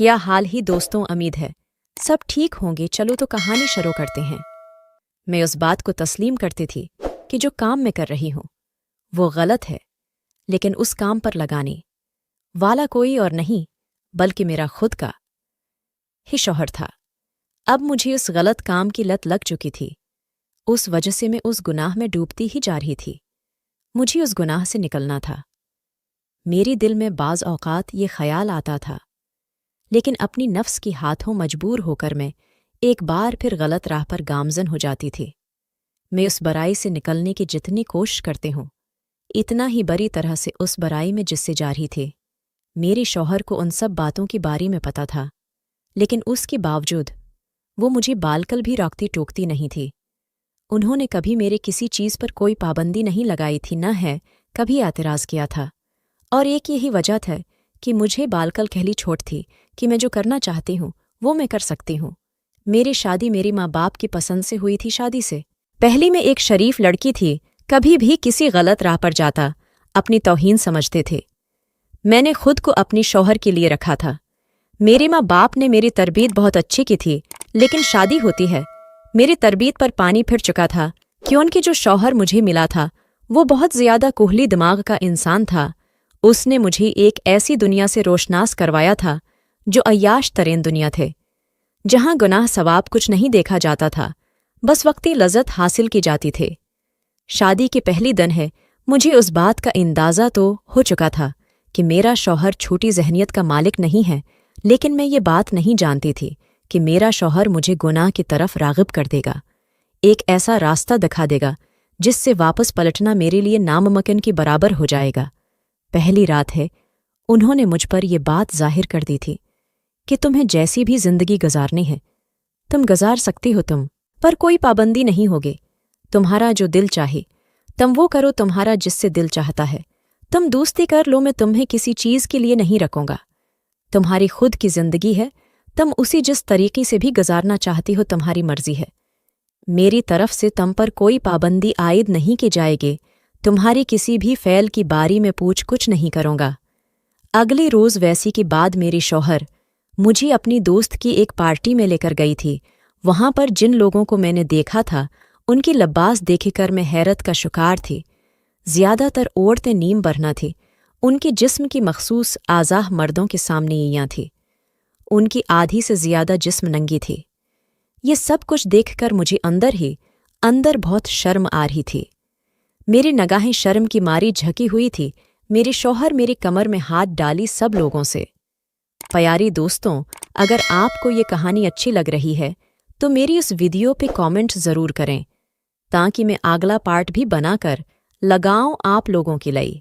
کیا حال ہی دوستوں، امید ہے سب ٹھیک ہوں گے۔ چلو تو کہانی شروع کرتے ہیں۔ میں اس بات کو تسلیم کرتی تھی کہ جو کام میں کر رہی ہوں وہ غلط ہے، لیکن اس کام پر لگانے والا کوئی اور نہیں بلکہ میرا خود کا ہی شوہر تھا۔ اب مجھے اس غلط کام کی لت لگ چکی تھی، اس وجہ سے میں اس گناہ میں ڈوبتی ہی جا رہی تھی۔ مجھے اس گناہ سے نکلنا تھا۔ میری دل میں بعض اوقات یہ خیال آتا تھا، لیکن اپنی نفس کی ہاتھوں مجبور ہو کر میں ایک بار پھر غلط راہ پر گامزن ہو جاتی تھی۔ میں اس برائی سے نکلنے کی جتنی کوشش کرتی ہوں، اتنا ہی بری طرح سے اس برائی میں جس سے جا رہی تھی۔ میرے شوہر کو ان سب باتوں کے بارے میں پتہ تھا، لیکن اس کے باوجود وہ مجھے بالکل بھی روکتی ٹوکتی نہیں تھی۔ انہوں نے کبھی میرے کسی چیز پر کوئی پابندی نہیں لگائی تھی، نہ ہے کبھی اعتراض کیا تھا، اور ایک یہی وجہ تھا کہ مجھے بالکل کھلی چھوٹ تھی کہ میں جو کرنا چاہتی ہوں وہ میں کر سکتی ہوں۔ میری شادی میری ماں باپ کی پسند سے ہوئی تھی۔ شادی سے پہلی میں ایک شریف لڑکی تھی، کبھی بھی کسی غلط راہ پر جاتا اپنی توہین سمجھتے تھے۔ میں نے خود کو اپنی شوہر کے لیے رکھا تھا۔ میرے ماں باپ نے میری تربیت بہت اچھی کی تھی، لیکن شادی ہوتی ہے میری تربیت پر پانی پھر چکا تھا کہ ان کے جو شوہر مجھے ملا تھا وہ بہت زیادہ کوہلی دماغ کا انسان تھا۔ اس نے مجھے ایک ایسی دنیا سے روشناس کروایا تھا جو عیاش ترین دنیا تھے، جہاں گناہ ثواب کچھ نہیں دیکھا جاتا تھا، بس وقتی لذت حاصل کی جاتی تھے۔ شادی کے پہلی دن ہے مجھے اس بات کا اندازہ تو ہو چکا تھا کہ میرا شوہر چھوٹی ذہنیت کا مالک نہیں ہے، لیکن میں یہ بات نہیں جانتی تھی کہ میرا شوہر مجھے گناہ کی طرف راغب کر دے گا، ایک ایسا راستہ دکھا دے گا جس سے واپس پلٹنا میرے لیے ناممکن کے برابر ہو جائے گا۔ پہلی رات ہے انہوں نے مجھ پر یہ بات ظاہر کر دی تھی کہ تمہیں جیسی بھی زندگی گزارنی ہے تم گزار سکتی ہو، تم پر کوئی پابندی نہیں ہوگی، تمہارا جو دل چاہے تم وہ کرو، تمہارا جس سے دل چاہتا ہے تم دوستی کر لو، میں تمہیں کسی چیز کے لیے نہیں رکھوں گا، تمہاری خود کی زندگی ہے، تم اسی جس طریقے سے بھی گزارنا چاہتی ہو تمہاری مرضی ہے، میری طرف سے تم پر کوئی پابندی عائد نہیں کی جائے گی، تمہاری کسی بھی فعل کی باری میں پوچھ کچھ نہیں کروں گا۔ اگلے روز ویسی کے بعد میری شوہر مجھے اپنی دوست کی ایک پارٹی میں لے کر گئی تھی۔ وہاں پر جن لوگوں کو میں نے دیکھا تھا ان کی لباس دیکھ کر میں حیرت کا شکار تھی۔ زیادہ تر عورتیں نیم برہنہ تھیں، ان کے جسم کی مخصوص اعضاء مردوں کے سامنے یہاں تھی، ان کی آدھی سے زیادہ جسم ننگی تھی۔ یہ سب کچھ دیکھ کر مجھے اندر بہت شرم آ رہی تھی، میری نگاہیں شرم کی ماری جھکی ہوئی تھی۔ میرے شوہر میری کمر میں ہاتھ ڈالی سب لوگوں سے۔ پیاری دوستوں، اگر آپ کو یہ کہانی اچھی لگ رہی ہے تو میری اس ویڈیو پہ کامنٹ ضرور کریں تاکہ میں اگلا پارٹ بھی بنا کر لگاؤں آپ لوگوں کے لیے۔